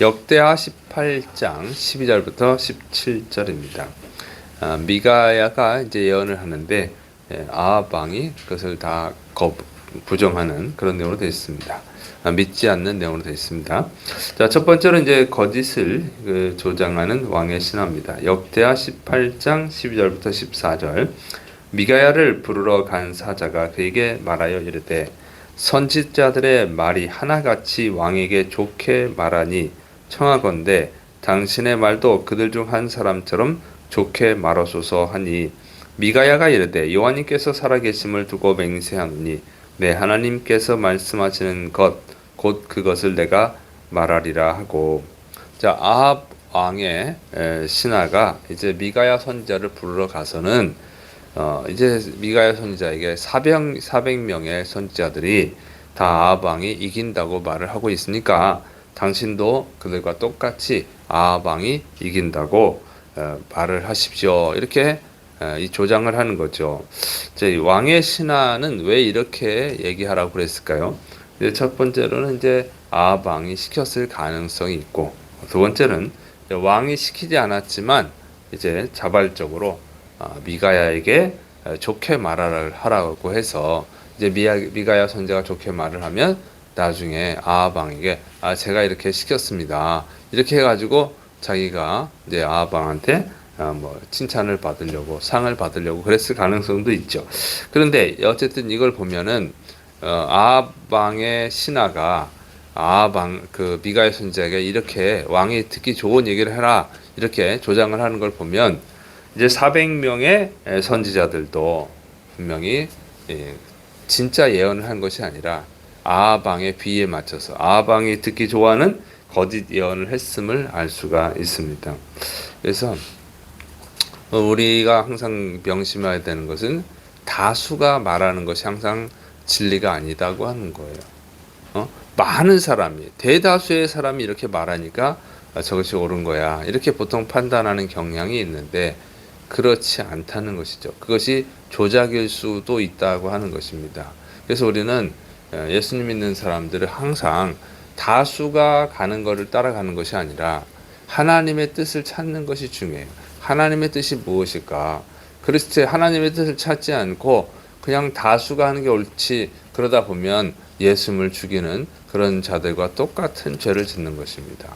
역대하 18장 12절부터 17절입니다. 미가야가 이제 예언을 하는데 아합 왕이 그것을 다 부정하는 그런 내용으로 되어 있습니다. 믿지 않는 내용으로 되어 있습니다. 자, 첫 번째로 이제 거짓을 조장하는 왕의 신화입니다. 역대하 18장 12절부터 14절. 미가야를 부르러 간 사자가 그에게 말하여 이르되 선지자들의 말이 하나같이 왕에게 좋게 말하니 청하건대 당신의 말도 그들 중 한 사람처럼 좋게 말하소서 하니 미가야가 이르되 여호와님께서 살아계심을 두고 맹세하노니 내 하나님께서 말씀하시는 것 곧 그것을 내가 말하리라 하고. 자, 아합 왕의 신하가 이제 미가야 선지자를 부르러 가서는 이제 미가야 선지자에게 400명의 선지자들이 다 아합 왕이 이긴다고 말을 하고 있으니까 당신도 그들과 똑같이 아합 왕이 이긴다고 말을 하십시오. 이렇게 이 조장을 하는 거죠. 이제 왕의 신하는 왜 이렇게 얘기하라고 그랬을까요? 첫 번째로는 이제 아합 왕이 시켰을 가능성이 있고, 두 번째는 왕이 시키지 않았지만 이제 자발적으로 미가야에게 좋게 하라고 해서 이제 미가야 선지자가 좋게 말을 하면 나중에 아합 왕에게 제가 이렇게 시켰습니다. 이렇게 해가지고 자기가 이제 아합 왕한테 뭐 칭찬을 받으려고 상을 받으려고 그랬을 가능성도 있죠. 그런데 어쨌든 이걸 보면은 아합 왕의 신하가 아합 왕 미가야 선지자에게 이렇게 왕이 듣기 좋은 얘기를 해라 이렇게 조장을 하는 걸 보면 이제 400명의 선지자들도 분명히 진짜 예언을 한 것이 아니라 아합 왕의 비에 맞춰서 아합 왕이 듣기 좋아하는 거짓 예언을 했음을 알 수가 있습니다. 그래서 우리가 항상 명심해야 되는 것은 다수가 말하는 것이 항상 진리가 아니다고 하는 거예요. 많은 사람이, 대다수의 사람이 이렇게 말하니까 저것이 옳은 거야. 이렇게 보통 판단하는 경향이 있는데 그렇지 않다는 것이죠. 그것이 조작일 수도 있다고 하는 것입니다. 그래서 우리는 예수님 믿는 사람들은 항상 다수가 가는 것을 따라가는 것이 아니라 하나님의 뜻을 찾는 것이 중요해요. 하나님의 뜻이 무엇일까? 그리스도의 하나님의 뜻을 찾지 않고 그냥 다수가 하는 게 옳지, 그러다 보면 예수님을 죽이는 그런 자들과 똑같은 죄를 짓는 것입니다.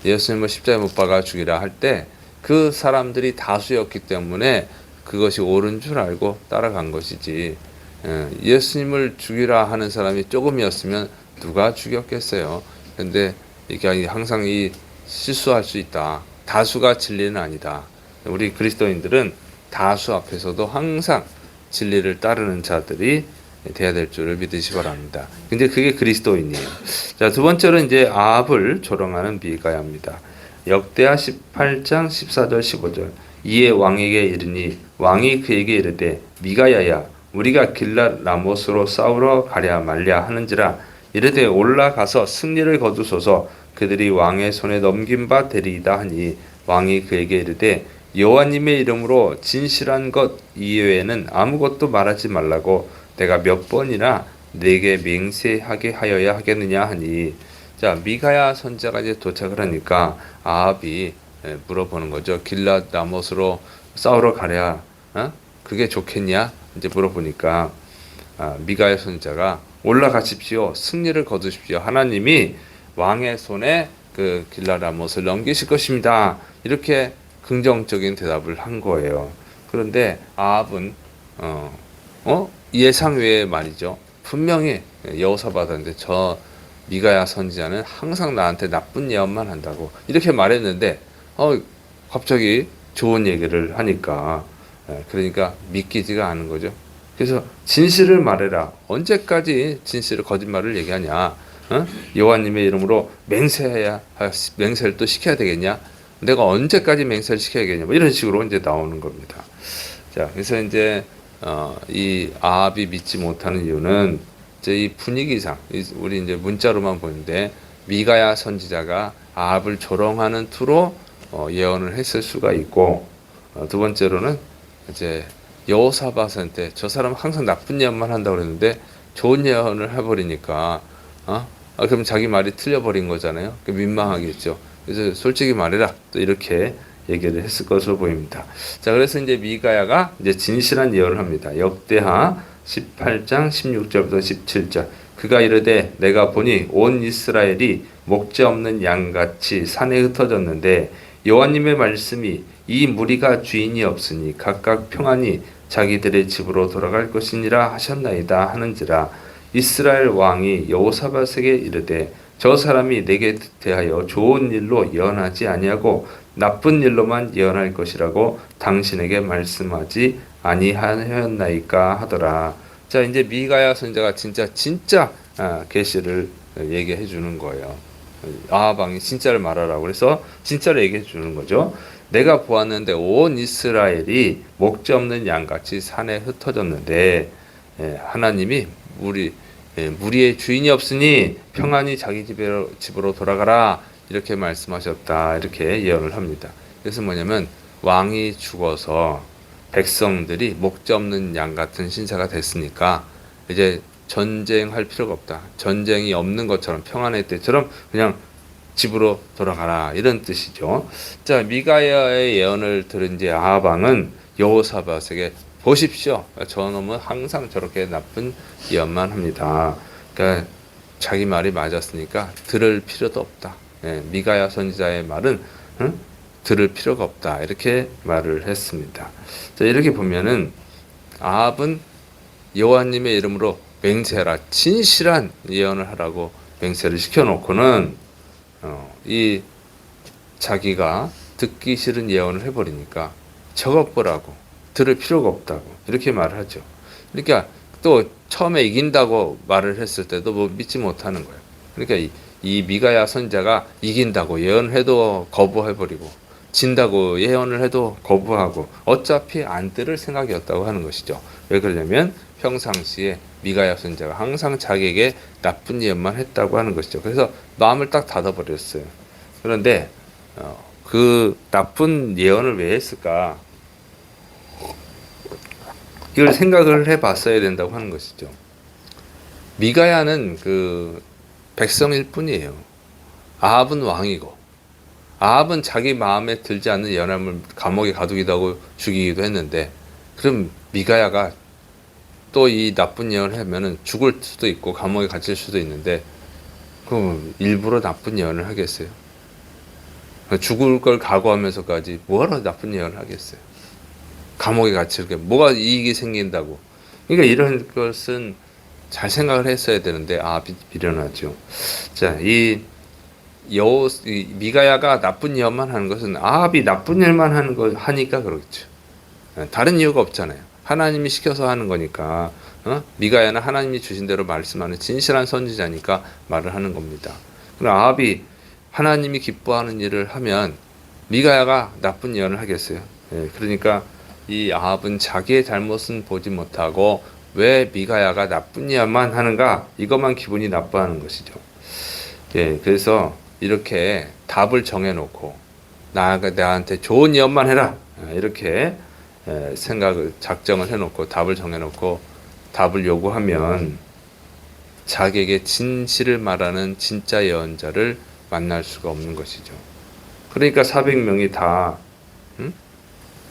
예수님을 십자가에 못 박아 죽이라 할 때 그 사람들이 다수였기 때문에 그것이 옳은 줄 알고 따라간 것이지, 예수님을 죽이라 하는 사람이 조금이었으면 누가 죽였겠어요. 근데 이게 항상 실수할 수 있다. 다수가 진리는 아니다. 우리 그리스도인들은 다수 앞에서도 항상 진리를 따르는 자들이 돼야 될 줄을 믿으시 바랍니다. 근데 그게 그리스도인이에요. 자, 두 번째로 이제 아합을 조롱하는 미가야입니다. 역대하 18장 14절 15절. 이에 왕에게 이르니 왕이 그에게 이르되 미가야야 우리가 길랏 라못으로 싸우러 가랴 말랴 하는지라. 이르되 올라가서 승리를 거두소서. 그들이 왕의 손에 넘긴 바 되리이다 하니 왕이 그에게 이르되 여호와님의 이름으로 진실한 것 이외에는 아무것도 말하지 말라고 내가 몇 번이나 네게 맹세하게 하여야 하겠느냐 하니. 자, 미가야 선지자가 이제 도착을 하니까 아합이 물어보는 거죠. 길랏 라못으로 싸우러 가랴, 그게 좋겠냐? 이제 물어보니까 미가야 선지자가 올라가십시오. 승리를 거두십시오. 하나님이 왕의 손에 그 길랏 라못을 넘기실 것입니다. 이렇게 긍정적인 대답을 한 거예요. 그런데 아합은 예상 외의 말이죠. 분명히 여호사밧한테 저 미가야 선지자는 항상 나한테 나쁜 예언만 한다고 이렇게 말했는데 갑자기 좋은 얘기를 하니까 그러니까 믿기지가 않은 거죠. 그래서 진실을 말해라. 언제까지 진실을 거짓말을 얘기하냐? 여호와님의 이름으로 맹세를 또 시켜야 되겠냐? 내가 언제까지 맹세를 시켜야겠냐? 뭐 이런 식으로 이제 나오는 겁니다. 자, 그래서 이제 이 아합이 믿지 못하는 이유는 이제 이 분위기상, 우리 이제 문자로만 보는데 미가야 선지자가 아합을 조롱하는 투로 예언을 했을 수가 있고, 두 번째로는 이제 여호사밧한테 저 사람 항상 나쁜 예언만 한다고 그랬는데 좋은 예언을 해버리니까 그럼 자기 말이 틀려버린 거잖아요. 민망하겠죠. 그래서 솔직히 말해라. 또 이렇게 얘기를 했을 것으로 보입니다. 자, 그래서 이제 미가야가 이제 진실한 예언을 합니다. 역대하 18장 16절부터 17절. 그가 이르되 내가 보니 온 이스라엘이 목재 없는 양같이 산에 흩어졌는데 여호와님의 말씀이 이 무리가 주인이 없으니 각각 평안히 자기들의 집으로 돌아갈 것이니라 하셨나이다 하는지라. 이스라엘 왕이 여호사밧에게 이르되 저 사람이 내게 대하여 좋은 일로 예언하지 아니하고 나쁜 일로만 예언할 것이라고 당신에게 말씀하지 아니하였나이까 하더라. 자, 이제 미가야 선지자가 진짜 계시를 얘기해 주는 거예요. 아하방이 진짜를 말하라고 그래서 진짜를 얘기해 주는 거죠. 내가 보았는데 온 이스라엘이 목재 없는 양같이 산에 흩어졌는데 하나님이 무리의 주인이 없으니 평안히 자기 집으로 돌아가라 이렇게 말씀하셨다 이렇게 예언을 합니다. 그래서 뭐냐면 왕이 죽어서 백성들이 목재 없는 양 같은 신세가 됐으니까 이제 전쟁할 필요가 없다. 전쟁이 없는 것처럼 평안의 때처럼 그냥 집으로 돌아가라 이런 뜻이죠. 자, 미가야의 예언을 들은 이제 아하방은 여호사밧에게 보십시오. 저놈은 항상 저렇게 나쁜 예언만 합니다. 그러니까 자기 말이 맞았으니까 들을 필요도 없다. 미가야 선지자의 말은 들을 필요가 없다. 이렇게 말을 했습니다. 자, 이렇게 보면은 아합은 여호와님의 이름으로 맹세하라. 진실한 예언을 하라고 맹세를 시켜놓고는 이 자기가 듣기 싫은 예언을 해버리니까 저것 보라고 들을 필요가 없다고 이렇게 말을 하죠. 그러니까 또 처음에 이긴다고 말을 했을 때도 뭐 믿지 못하는 거예요. 그러니까 이 미가야 선지자가 이긴다고 예언해도 거부해버리고 진다고 예언을 해도 거부하고 어차피 안 들을 생각이었다고 하는 것이죠. 왜 그러냐면 평상시에 미가야 선지자가 항상 자기에게 나쁜 예언만 했다고 하는 것이죠. 그래서 마음을 딱 닫아버렸어요. 그런데 그 나쁜 예언을 왜 했을까? 이걸 생각을 해봤어야 된다고 하는 것이죠. 미가야는 그 백성일 뿐이에요. 아합은 왕이고 아합은 자기 마음에 들지 않는 예언함을 감옥에 가두기도 하고 죽이기도 했는데 그럼 미가야가 또 이 나쁜 예언을 하면은 죽을 수도 있고 감옥에 갇힐 수도 있는데 그럼 일부러 나쁜 예언을 하겠어요? 죽을 걸 각오하면서까지 뭐하러 나쁜 예언을 하겠어요? 감옥에 갇힐 게 뭐가 이익이 생긴다고. 그러니까 이런 것은 잘 생각을 했어야 되는데 미련하죠. 자, 이 미가야가 나쁜 예언만 하는 것은 아합이 나쁜 일만 하는 거 하니까 그렇죠. 다른 이유가 없잖아요. 하나님이 시켜서 하는 거니까. 미가야는 하나님이 주신 대로 말씀하는 진실한 선지자니까 말을 하는 겁니다. 그럼 아합이 하나님이 기뻐하는 일을 하면 미가야가 나쁜 예언을 하겠어요. 그러니까 이 아합은 자기의 잘못은 보지 못하고 왜 미가야가 나쁜 예언만 하는가 이것만 기분이 나빠하는 것이죠. 그래서 이렇게 답을 정해놓고 나한테 좋은 예언만 해라 이렇게 작정을 해놓고 답을 정해놓고 답을 요구하면 자기에게 진실을 말하는 진짜 예언자를 만날 수가 없는 것이죠. 그러니까 400명이 다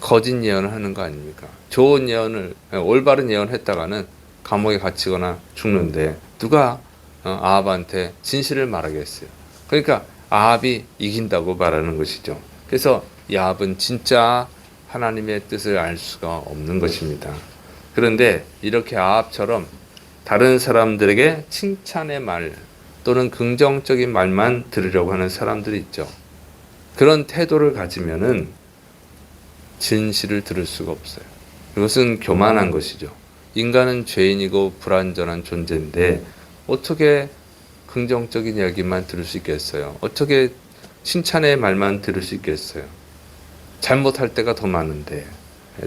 거짓 예언을 하는 거 아닙니까? 좋은 예언을 올바른 예언을 했다가는 감옥에 갇히거나 죽는데 누가 아합한테 진실을 말하겠어요. 그러니까 아합이 이긴다고 말하는 것이죠. 그래서 이 아합은 진짜 하나님의 뜻을 알 수가 없는 것입니다. 그런데 이렇게 아합처럼 다른 사람들에게 칭찬의 말 또는 긍정적인 말만 들으려고 하는 사람들이 있죠. 그런 태도를 가지면은 진실을 들을 수가 없어요. 이것은 교만한 것이죠. 인간은 죄인이고 불완전한 존재인데 어떻게 긍정적인 이야기만 들을 수 있겠어요? 어떻게 칭찬의 말만 들을 수 있겠어요? 잘못할 때가 더 많은데.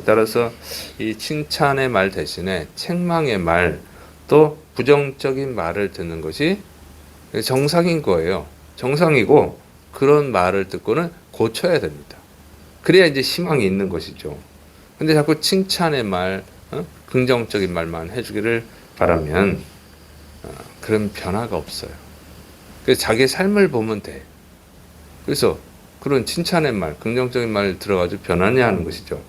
따라서 이 칭찬의 말 대신에 책망의 말, 또 부정적인 말을 듣는 것이 정상인 거예요. 정상이고 그런 말을 듣고는 고쳐야 됩니다. 그래야 이제 희망이 있는 것이죠. 근데 자꾸 칭찬의 말, 긍정적인 말만 해주기를 바라면 그런 변화가 없어요. 그래서 자기의 삶을 보면 돼. 그래서 그런 칭찬의 말, 긍정적인 말 들어가지고 변하냐 하는 것이죠.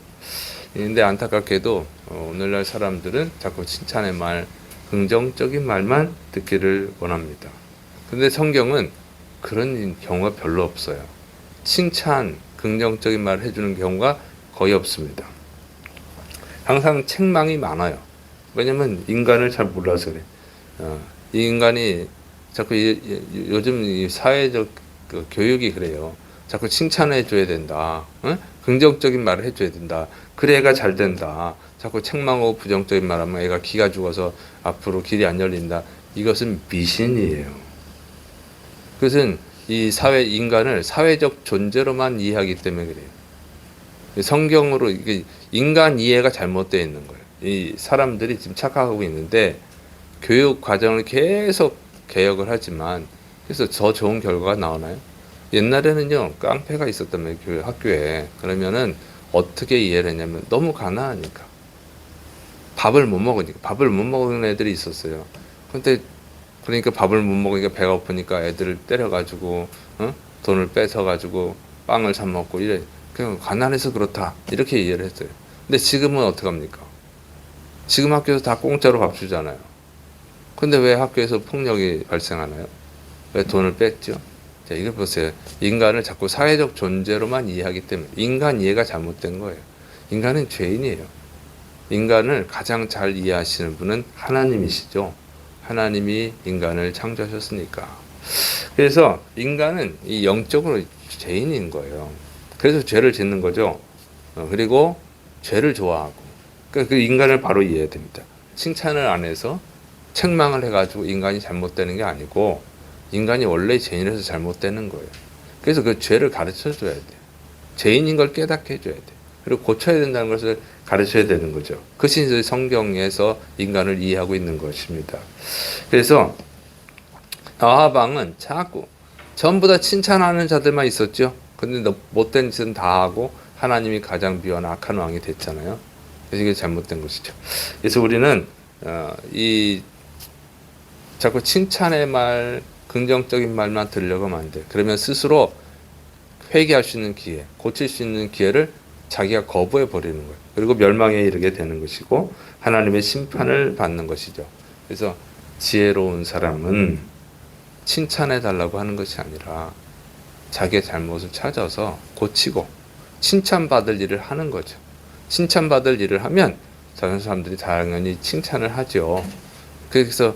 근데 안타깝게도 오늘날 사람들은 자꾸 칭찬의 말, 긍정적인 말만 듣기를 원합니다. 근데 성경은 그런 경우가 별로 없어요. 칭찬, 긍정적인 말을 해주는 경우가 거의 없습니다. 항상 책망이 많아요. 왜냐면 인간을 잘 몰라서 그래. 이 인간이 자꾸 요즘 이 사회적 그 교육이 그래요. 자꾸 칭찬해 줘야 된다. 긍정적인 말을 해줘야 된다. 그래 애가 잘 된다. 자꾸 책망하고 부정적인 말하면 애가 기가 죽어서 앞으로 길이 안 열린다. 이것은 미신이에요. 그것은 이 인간을 사회적 존재로만 이해하기 때문에 그래요. 성경으로 인간 이해가 잘못되어 있는 거예요. 이 사람들이 지금 착각하고 있는데 교육 과정을 계속 개혁을 하지만 그래서 더 좋은 결과가 나오나요? 옛날에는요 깡패가 있었단 말이에요. 학교에. 그러면은 어떻게 이해를 했냐면 너무 가난하니까 밥을 못 먹는 애들이 있었어요. 근데 그러니까 밥을 못 먹으니까 배가 고프니까 애들을 때려가지고 돈을 뺏어가지고 빵을 사 먹고 이래. 그냥 가난해서 그렇다 이렇게 이해를 했어요. 근데 지금은 어떡합니까? 지금 학교에서 다 공짜로 밥 주잖아요. 근데 왜 학교에서 폭력이 발생하나요? 왜 돈을 뺐죠? 자, 이걸 보세요. 인간을 자꾸 사회적 존재로만 이해하기 때문에 인간 이해가 잘못된 거예요. 인간은 죄인이에요. 인간을 가장 잘 이해하시는 분은 하나님이시죠. 하나님이 인간을 창조하셨으니까. 그래서 인간은 이 영적으로 죄인인 거예요. 그래서 죄를 짓는 거죠. 그리고 죄를 좋아하고. 그러니까 그 인간을 바로 이해해야 됩니다. 칭찬을 안 해서 책망을 해가지고 인간이 잘못되는 게 아니고 인간이 원래 죄인이라서 잘못되는 거예요. 그래서 그 죄를 가르쳐 줘야 돼요. 죄인인 걸 깨닫게 해줘야 돼요. 그리고 고쳐야 된다는 것을 가르쳐야 되는 거죠. 그것이 이제 성경에서 인간을 이해하고 있는 것입니다. 그래서 아하방은 자꾸 전부 다 칭찬하는 자들만 있었죠. 근데 못된 짓은 다 하고 하나님이 가장 미워하는 악한 왕이 됐잖아요. 그래서 이게 잘못된 것이죠. 그래서 우리는 이 자꾸 칭찬의 말, 긍정적인 말만 들으려고 하면 안 돼. 그러면 스스로 회개할 수 있는 기회, 고칠 수 있는 기회를 자기가 거부해 버리는 거예요. 그리고 멸망에 이르게 되는 것이고 하나님의 심판을 받는 것이죠. 그래서 지혜로운 사람은 칭찬해 달라고 하는 것이 아니라 자기의 잘못을 찾아서 고치고 칭찬받을 일을 하는 거죠. 칭찬받을 일을 하면 다른 사람들이 당연히 칭찬을 하죠. 그래서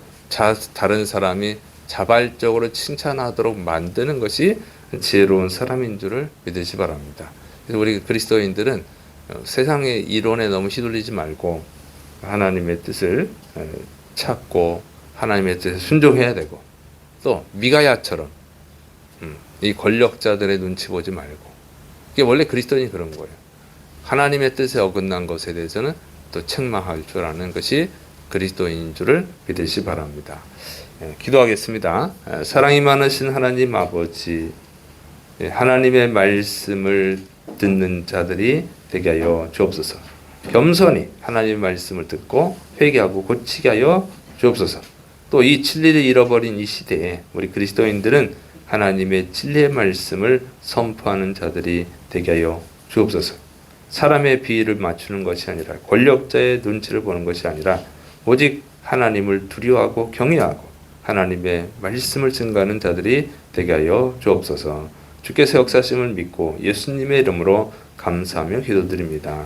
다른 사람이 자발적으로 칭찬하도록 만드는 것이 지혜로운 사람인 줄을 믿으시 바랍니다. 그래서 우리 그리스도인들은 세상의 이론에 너무 휘둘리지 말고 하나님의 뜻을 찾고 하나님의 뜻에 순종해야 되고 또 미가야처럼 이 권력자들의 눈치 보지 말고 이게 원래 그리스도인이 그런 거예요. 하나님의 뜻에 어긋난 것에 대해서는 또 책망할 줄 아는 것이 그리스도인인 줄을 믿으시 바랍니다. 기도하겠습니다. 사랑이 많으신 하나님 아버지, 하나님의 말씀을 듣는 자들이 되게 하여 주옵소서. 겸손히 하나님의 말씀을 듣고 회개하고 고치게 하여 주옵소서. 또 이 진리를 잃어버린 이 시대에 우리 그리스도인들은 하나님의 진리의 말씀을 선포하는 자들이 되게 하여 주옵소서. 사람의 비위를 맞추는 것이 아니라 권력자의 눈치를 보는 것이 아니라 오직 하나님을 두려워하고 경외하고 하나님의 말씀을 증거하는 자들이 되게 하여 주옵소서. 주께서 역사하심을 믿고 예수님의 이름으로 감사하며 기도드립니다.